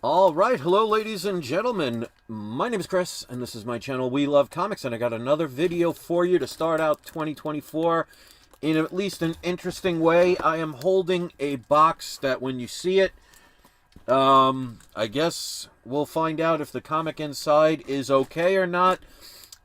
All right, hello ladies and gentlemen. My name is Chris, and this is my channel We Love Comics, and I got another video for you to start out 2024 in at least an interesting way. I am holding a box that when you see it, I guess we'll find out if the comic inside is okay or not.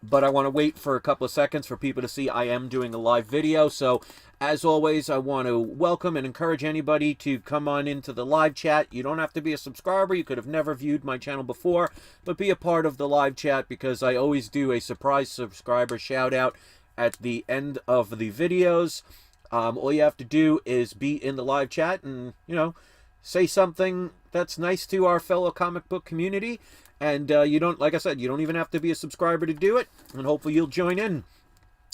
But I want to wait for a couple of seconds for people to see I am doing a live video. So, as always, I want to welcome and encourage anybody to come on into the live chat. You don't have to be a subscriber. You could have never viewed my channel before, but be a part of the live chat because I always do a surprise subscriber shout out at the end of the videos. All you have to do is be in the live chat and, say something that's nice to our fellow comic book community. And you don't, like I said, you don't even have to be a subscriber to do it. And hopefully you'll join in.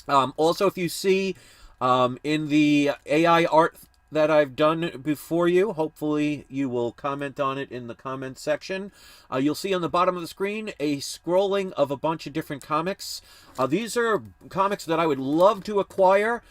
Also, if you see in the AI art that I've done before you, hopefully you will comment on it in the comment section. You'll see on the bottom of the screen a scrolling of a bunch of different comics. These are comics that I would love to acquire.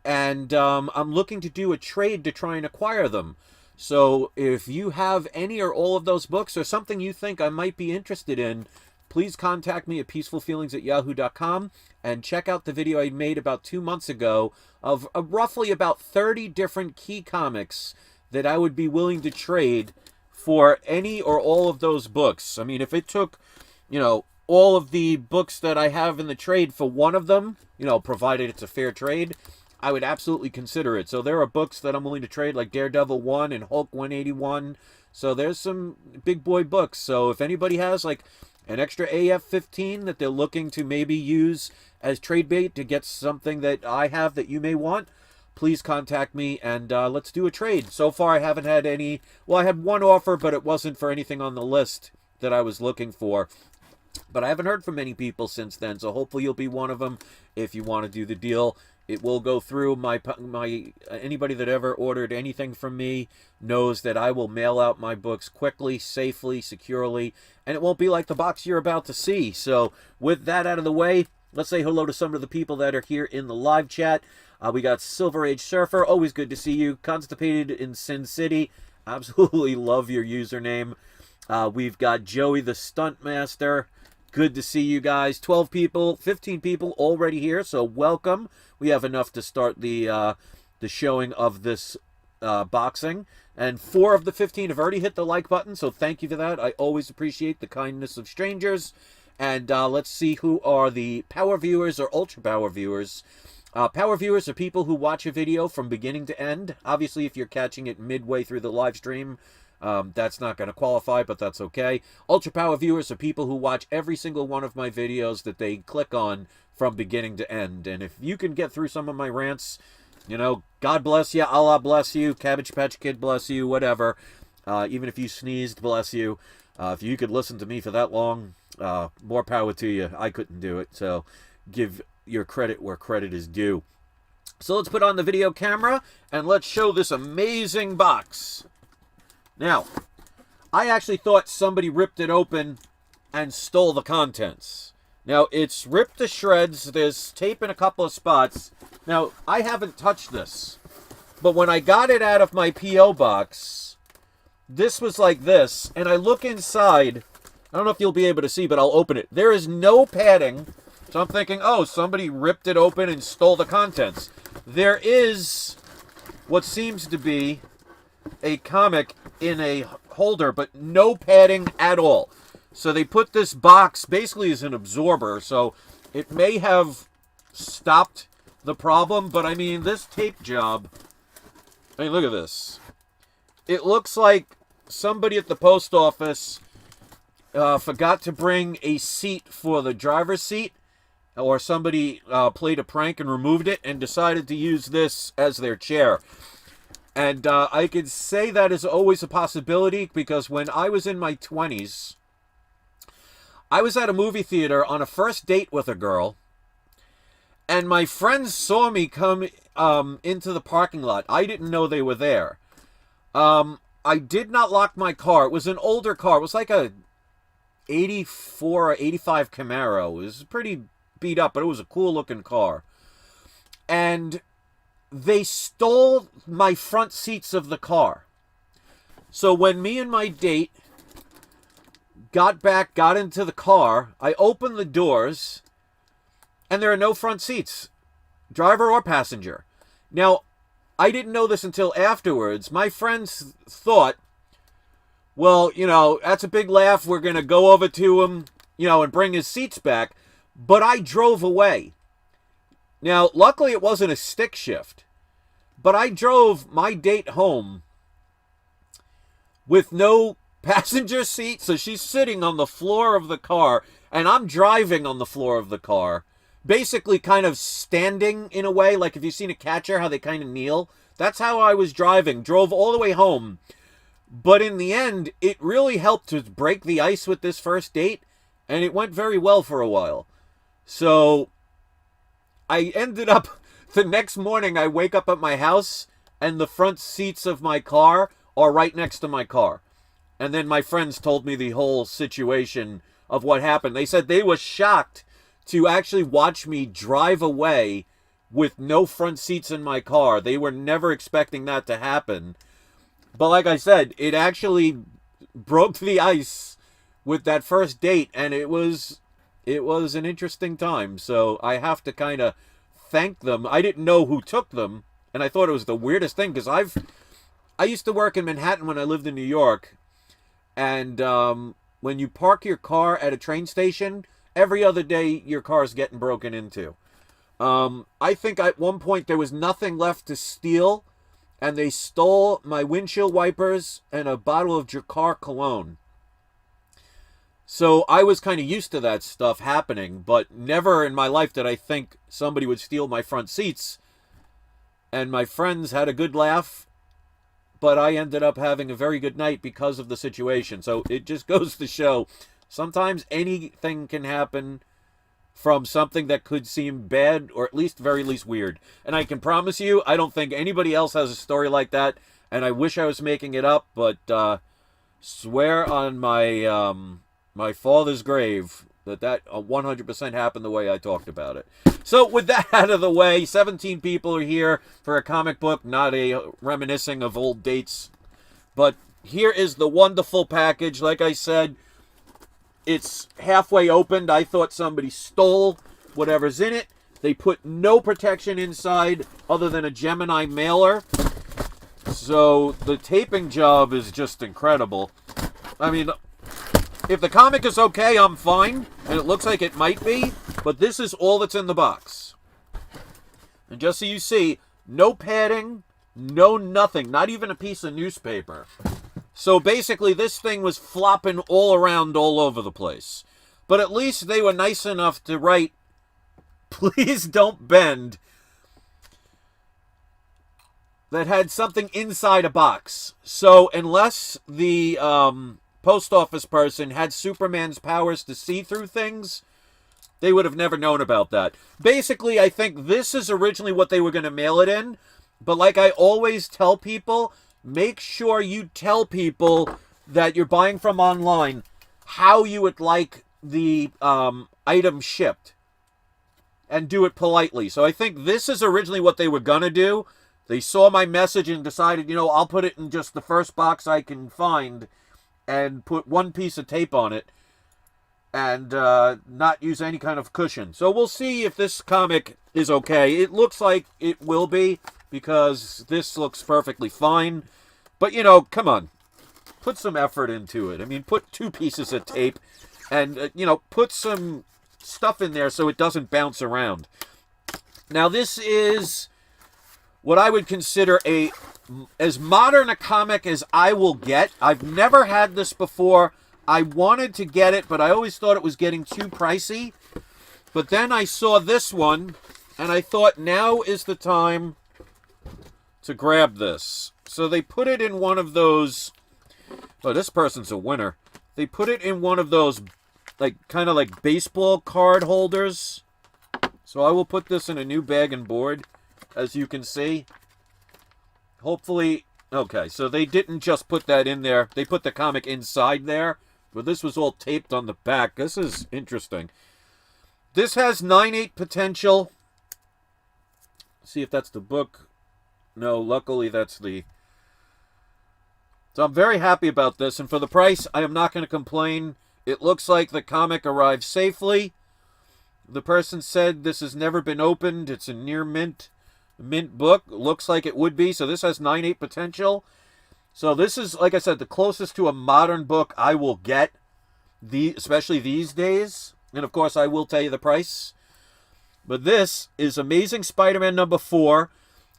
And I'm looking to do a trade to try and acquire them. So if you have any or all of those books or something you think I might be interested in, please contact me at peacefulfeelings@yahoo.com and check out the video I made about 2 months ago of roughly about 30 different key comics that I would be willing to trade for any or all of those books. I mean, if it took, all of the books that I have in the trade for one of them, provided it's a fair trade, I would absolutely consider it. So there are books that I'm willing to trade, like Daredevil 1 and Hulk 181. So there's some big boy books. So if anybody has like an extra AF-15 that they're looking to maybe use as trade bait to get something that I have that you may want, please contact me and let's do a trade. So far I haven't had any. Well, I had one offer, but it wasn't for anything on the list that I was looking for. But I haven't heard from many people since then, so hopefully you'll be one of them if you want to do the deal. It will go through my anybody that ever ordered anything from me knows that I will mail out my books quickly, safely, securely, and it won't be like the box you're about to see. So with that out of the way, let's say hello to some of the people that are here in the live chat. We got Silver Age Surfer, always good to see you. Constipated in Sin City, absolutely love your username. We've got Joey the Stuntmaster. Good to see you guys. 12 people, 15 people already here, so welcome. We have enough to start the showing of this boxing. And 4 of the 15 have already hit the like button, so thank you for that. I always appreciate the kindness of strangers. And let's see who are the power viewers or ultra power viewers. Power viewers are people who watch a video from beginning to end. Obviously, if you're catching it midway through the live stream, that's not going to qualify, but that's okay. Ultra power viewers are people who watch every single one of my videos that they click on from beginning to end. And if you can get through some of my rants, God bless you, Allah bless you, Cabbage Patch Kid bless you, whatever. Even if you sneezed, bless you. If you could listen to me for that long, more power to you. I couldn't do it, so give your credit where credit is due. So let's put on the video camera and let's show this amazing box. Now, I actually thought somebody ripped it open and stole the contents. Now, it's ripped to shreds. There's tape in a couple of spots. Now, I haven't touched this. But when I got it out of my P.O. box, this was like this. And I look inside. I don't know if you'll be able to see, but I'll open it. There is no padding. So I'm thinking, oh, somebody ripped it open and stole the contents. There is what seems to be a comic in a holder, but no padding at all. So they put this box basically as an absorber, so it may have stopped the problem, but I mean, this tape job, I mean, look at this. It looks like somebody at the post office forgot to bring a seat for the driver's seat, or somebody played a prank and removed it and decided to use this as their chair. And I could say that is always a possibility because when I was in my 20s, I was at a movie theater on a first date with a girl, and my friends saw me come into the parking lot. I didn't know they were there. I did not lock my car. It was an older car. It was like a 84 or 85 Camaro. It was pretty beat up, but it was a cool-looking car. And they stole my front seats of the car. So when me and my date got back, got into the car. I opened the doors, and there are no front seats, driver or passenger. Now, I didn't know this until afterwards. My friends thought, well, that's a big laugh. We're going to go over to him, and bring his seats back. But I drove away. Now, luckily it wasn't a stick shift. But I drove my date home with no passenger seat. So she's sitting on the floor of the car, and I'm driving on the floor of the car. Basically kind of standing in a way, like if you've seen a catcher, how they kind of kneel. That's how I was driving. Drove all the way home. But in the end, it really helped to break the ice with this first date, and it went very well for a while. So I ended up, the next morning, I wake up at my house, and the front seats of my car are right next to my car. And then my friends told me the whole situation of what happened. They said they were shocked to actually watch me drive away with no front seats in my car. They were never expecting that to happen. But like I said, it actually broke the ice with that first date, and it was an interesting time. So I have to kind of thank them. I didn't know who took them, and I thought it was the weirdest thing, because I used to work in Manhattan when I lived in New York, and when you park your car at a train station, every other day your car is getting broken into. I think at one point there was nothing left to steal, and they stole my windshield wipers and a bottle of Dracar cologne. So I was kind of used to that stuff happening, but never in my life did I think somebody would steal my front seats. And my friends had a good laugh, but I ended up having a very good night because of the situation. So it just goes to show, sometimes anything can happen from something that could seem bad, or at least very least weird. And I can promise you, I don't think anybody else has a story like that, and I wish I was making it up, but swear on my my father's grave that 100% happened the way I talked about it. So with that out of the way, 17 people are here for a comic book, not a reminiscing of old dates. But here is the wonderful package. Like I said, it's halfway opened. I thought somebody stole whatever's in it. They put no protection inside other than a Gemini mailer. So the taping job is just incredible. I mean, if the comic is okay, I'm fine. And it looks like it might be. But this is all that's in the box. And just so you see, no padding, no nothing. Not even a piece of newspaper. So basically, this thing was flopping all around all over the place. But at least they were nice enough to write, "Please don't bend," that had something inside a box. So unless the post office person had Superman's powers to see through things, they would have never known about that. Basically, I think this is originally what they were going to mail it in. But like I always tell people, make sure you tell people that you're buying from online how you would like the item shipped. And do it politely. So I think this is originally what they were going to do. They saw my message and decided, I'll put it in just the first box I can find and put one piece of tape on it and not use any kind of cushion. So we'll see if this comic is okay. It looks like it will be, because this looks perfectly fine. But, come on. Put some effort into it. I mean, put 2 pieces of tape and, put some stuff in there so it doesn't bounce around. Now, this is what I would consider as modern a comic as I will get. I've never had this before. I wanted to get it, but I always thought it was getting too pricey. But then I saw this one, and I thought now is the time to grab this. So they put it in one of those... Oh, this person's a winner. They put it in one of those, kind of like baseball card holders. So I will put this in a new bag and board, as you can see. Hopefully... Okay, so they didn't just put that in there. They put the comic inside there. But this was all taped on the back. This is interesting. This has 9/8 potential. See if that's the book. No, luckily that's the... So I'm very happy about this. And for the price, I am not going to complain. It looks like the comic arrived safely. The person said this has never been opened. It's a near mint book. Looks like it would be. So this has 9.8 potential. So this is, like I said, the closest to a modern book I will get, especially these days. And of course, I will tell you the price. But this is Amazing Spider-Man number 4.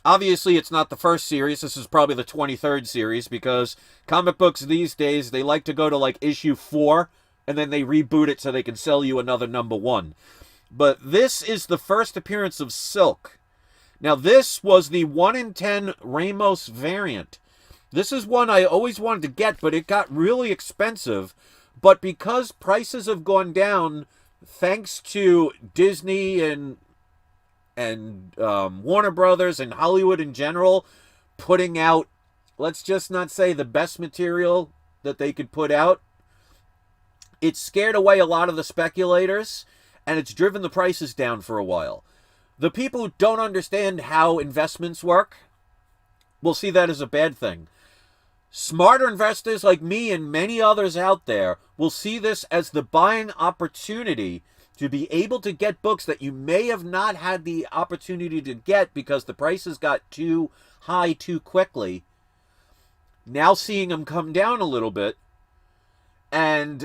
Obviously, it's not the first series. This is probably the 23rd series, because comic books these days, they like to go to like issue 4, and then they reboot it so they can sell you another number 1. But this is the first appearance of Silk. Now, this was the 1 in 10 Ramos variant. This is one I always wanted to get, but it got really expensive. But because prices have gone down, thanks to Disney and Warner Brothers and Hollywood in general putting out, let's just not say the best material that they could put out, it's scared away a lot of the speculators, and it's driven the prices down for a while. The people who don't understand how investments work will see that as a bad thing. Smarter investors like me and many others out there will see this as the buying opportunity to be able to get books that you may have not had the opportunity to get because the prices got too high too quickly. Now seeing them come down a little bit and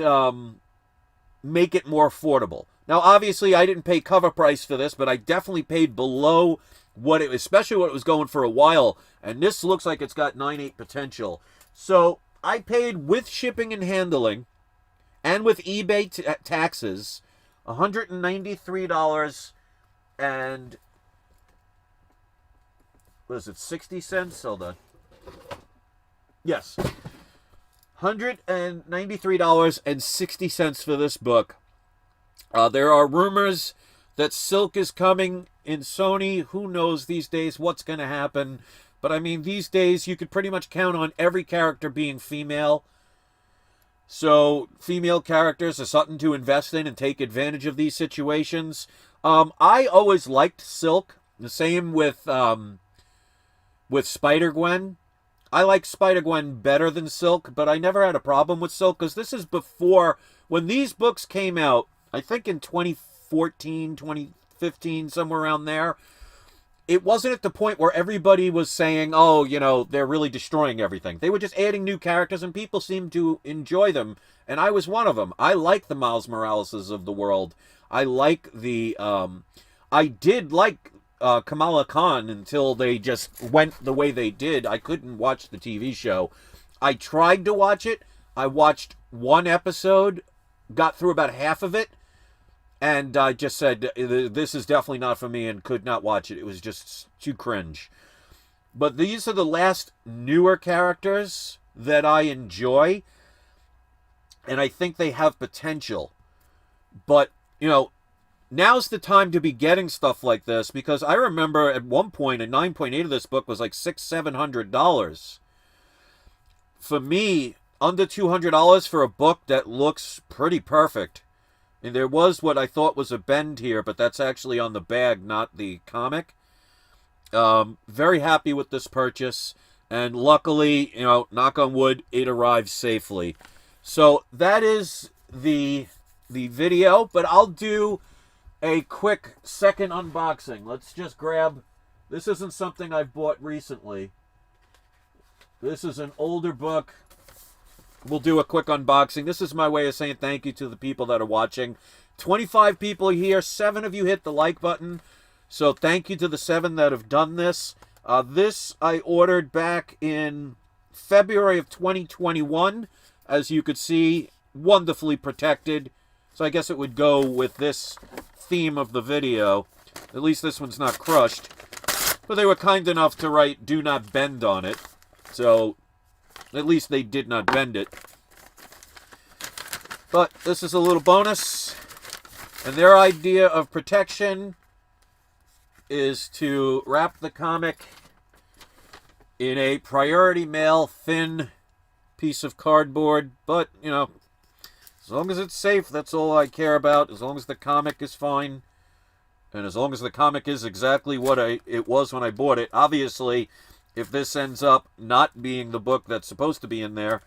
make it more affordable. Now, obviously, I didn't pay cover price for this, but I definitely paid below what it, especially what it was going for a while. And this looks like it's got 9.8 potential. So I paid with shipping and handling and with eBay taxes $193 and what is it, 60 cents? Hold on. Yes. $193.60 for this book. There are rumors that Silk is coming in Sony. Who knows these days what's going to happen? But I mean, these days you could pretty much count on every character being female. So female characters are something to invest in and take advantage of these situations. I always liked Silk. The same with Spider-Gwen. I like Spider-Gwen better than Silk, but I never had a problem with Silk because this is before, when these books came out, I think in 2014, 2015, somewhere around there, it wasn't at the point where everybody was saying, oh, you know, they're really destroying everything. They were just adding new characters, and people seemed to enjoy them, and I was one of them. I like the Miles Moraleses of the world. I like the, I did like Kamala Khan until they just went the way they did. I couldn't watch the TV show. I tried to watch it. I watched one episode, got through about half of it, and I just said, this is definitely not for me, and could not watch it. It was just too cringe. But these are the last newer characters that I enjoy, and I think they have potential. But, you know, now's the time to be getting stuff like this, because I remember at one point, a 9.8 of this book was like $600-700. For me, under $200 for a book that looks pretty perfect. And there was what I thought was a bend here, but that's actually on the bag, not the comic. Very happy with this purchase. And luckily, you know, knock on wood, it arrived safely. So that is the video, but I'll do a quick second unboxing. Let's just grab, this isn't something I've bought recently. This is an older book. We'll do a quick unboxing. This is my way of saying thank you to the people that are watching. 25 people here. 7 of you hit the like button. So thank you to the 7 that have done this. This I ordered back in February of 2021. As you could see, wonderfully protected. So I guess it would go with this theme of the video. At least this one's not crushed. But they were kind enough to write, "Do not bend" on it. So at least they did not bend it. But this is a little bonus. And their idea of protection is to wrap the comic in a priority mail thin piece of cardboard. But, you know, as long as it's safe, that's all I care about. As long as the comic is fine. And as long as the comic is exactly what it was when I bought it. Obviously, if this ends up not being the book that's supposed to be in there,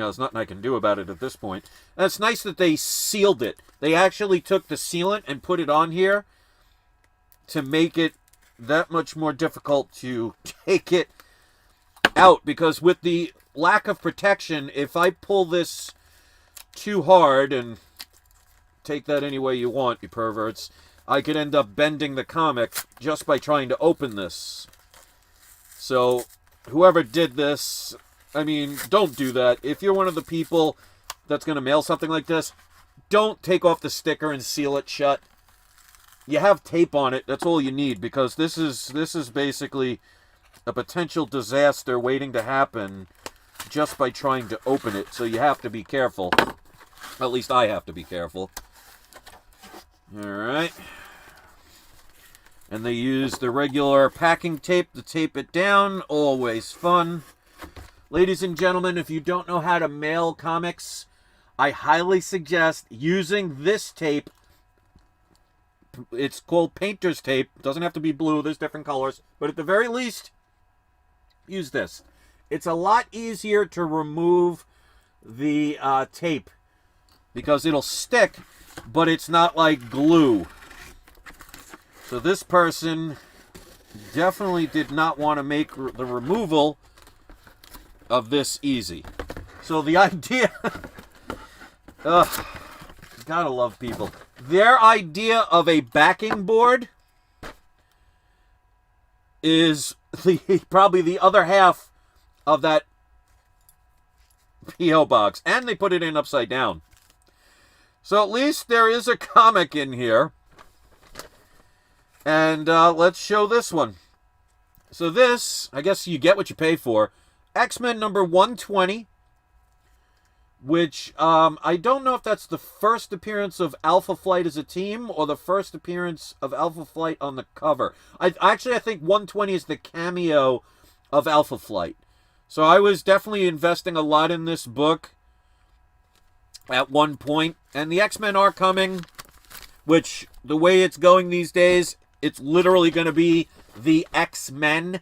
there's nothing I can do about it at this point. And it's nice that they sealed it. They actually took the sealant and put it on here to make it that much more difficult to take it out. Because with the lack of protection, if I pull this too hard, and take that any way you want, you perverts, I could end up bending the comic just by trying to open this. So whoever did this, I mean, don't do that. If you're one of the people that's going to mail something like this, don't take off the sticker and seal it shut. You have tape on it. That's all you need, because this is basically a potential disaster waiting to happen just by trying to open it. So you have to be careful. At least I have to be careful. All right. And they use the regular packing tape to tape it down. Always fun. Ladies and gentlemen, if you don't know how to mail comics, I highly suggest using this tape. It's called painter's tape. It doesn't have to be blue. There's different colors. But at the very least, use this. It's a lot easier to remove the tape because it'll stick, but it's not like glue. So this person definitely did not want to make the removal of this easy. So the idea... gotta love people. Their idea of a backing board is probably the other half of that P.O. box. And they put it in upside down. So at least there is a comic in here. And let's show this one. So this, I guess you get what you pay for. X-Men number 120. Which, I don't know if that's the first appearance of Alpha Flight as a team or the first appearance of Alpha Flight on the cover. I think 120 is the cameo of Alpha Flight. So I was definitely investing a lot in this book at one point. And the X-Men are coming, which, the way it's going these days, it's literally going to be the X-Men.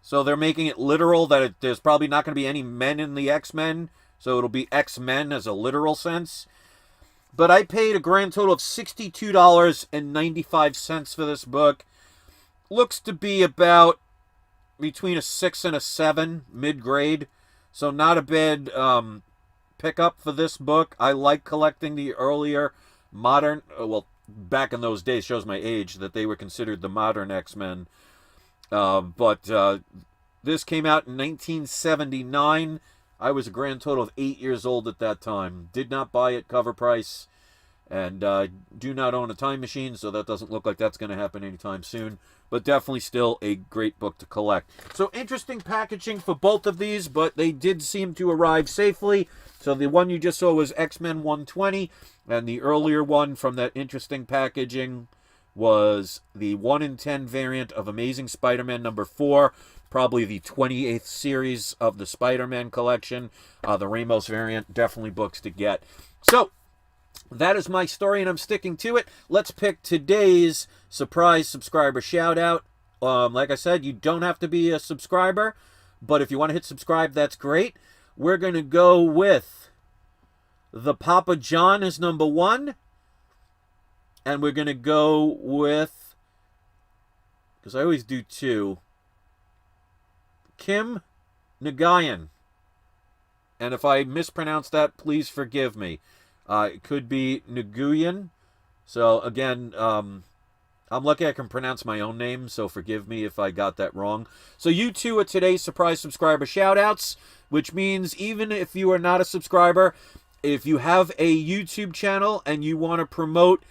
So they're making it literal that there's probably not going to be any men in the X-Men. So it'll be X-Men as a literal sense. But I paid a grand total of $62.95 for this book. Looks to be about between a 6 and a 7, mid-grade. So not a bad pickup for this book. I like collecting the earlier modern, well, back in those days, shows my age, that they were considered the modern X-Men. But this came out in 1979. I was a grand total of 8 years old at that time. Did not buy it cover price. And do not own a time machine, so that doesn't look like that's going to happen anytime soon. But definitely still a great book to collect. So interesting packaging for both of these, but they did seem to arrive safely. So the one you just saw was X-Men 120. And the earlier one from that interesting packaging was the 1 in 10 variant of Amazing Spider-Man number 4. Probably the 28th series of the Spider-Man collection. The Ramos variant, definitely books to get. So, that is my story, and I'm sticking to it. Let's pick today's surprise subscriber shout-out. Like I said, you don't have to be a subscriber, but if you want to hit subscribe, that's great. We're going to go with the Papa John is number 1. And we're going to go with, because I always do 2, Kim Nagayan. And if I mispronounce that, please forgive me. It could be Nguyen. So, again, I'm lucky I can pronounce my own name, so forgive me if I got that wrong. So you two are today's surprise subscriber shoutouts, which means even if you are not a subscriber, if you have a YouTube channel and you want to promote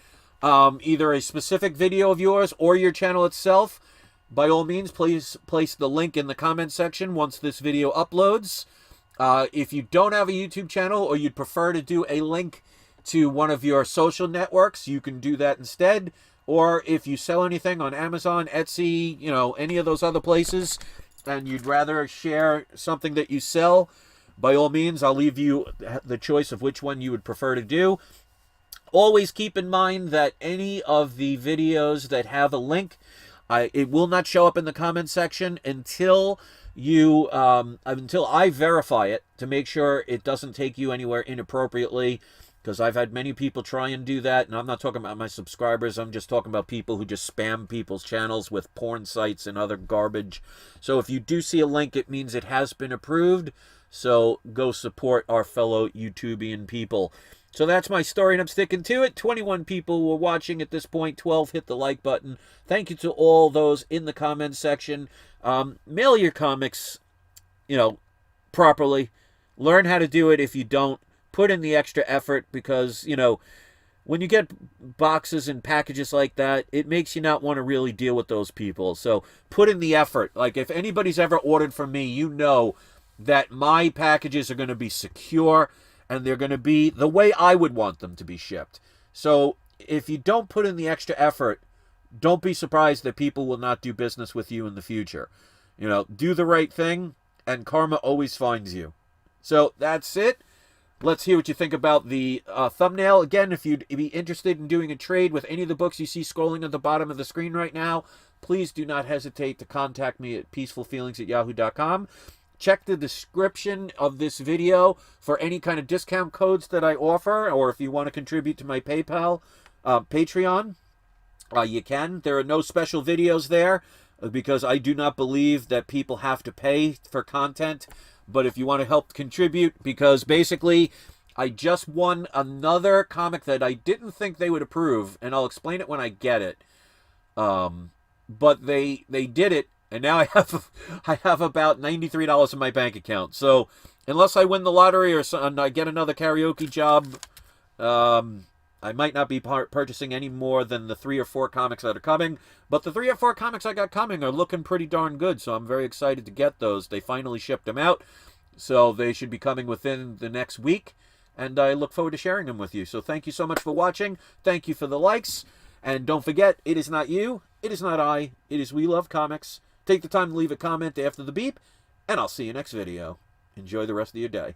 either a specific video of yours or your channel itself, by all means, please place the link in the comment section once this video uploads. If you don't have a YouTube channel or you'd prefer to do a link to one of your social networks, you can do that instead. Or if you sell anything on Amazon, Etsy, any of those other places, and you'd rather share something that you sell, by all means, I'll leave you the choice of which one you would prefer to do. Always keep in mind that any of the videos that have a link, it will not show up in the comment section until until I verify it to make sure it doesn't take you anywhere inappropriately, because I've had many people try and do that, and I'm not talking about my subscribers, I'm just talking about people who just spam people's channels with porn sites and other garbage. So if you do see a link, it means it has been approved, so go support our fellow YouTubian people. So that's my story, and I'm sticking to it. 21 people were watching at this point. 12 hit the like button. Thank you to all those in the comments section. Mail your comics, properly. Learn how to do it if you don't. Put in the extra effort, because, when you get boxes and packages like that, it makes you not want to really deal with those people. So put in the effort. Like, if anybody's ever ordered from me, you know that my packages are going to be secure, and they're going to be the way I would want them to be shipped. So if you don't put in the extra effort, don't be surprised that people will not do business with you in the future. Do the right thing, and karma always finds you. So that's it. Let's hear what you think about the thumbnail. Again, if you'd be interested in doing a trade with any of the books you see scrolling at the bottom of the screen right now, please do not hesitate to contact me at peacefulfeelings@yahoo.com. Check the description of this video for any kind of discount codes that I offer, or if you want to contribute to my PayPal, Patreon, you can. There are no special videos there, because I do not believe that people have to pay for content. But if you want to help contribute, because basically I just won another comic that I didn't think they would approve, and I'll explain it when I get it. But they did it, and now I have about $93 in my bank account. So unless I win the lottery or I get another karaoke job, I might not be purchasing any more than the 3 or 4 comics that are coming. But the 3 or 4 comics I got coming are looking pretty darn good, so I'm very excited to get those. They finally shipped them out, so they should be coming within the next week, and I look forward to sharing them with you. So thank you so much for watching. Thank you for the likes. And don't forget, it is not you, it is not I, it is We Love Comics. Take the time to leave a comment after the beep, and I'll see you next video. Enjoy the rest of your day.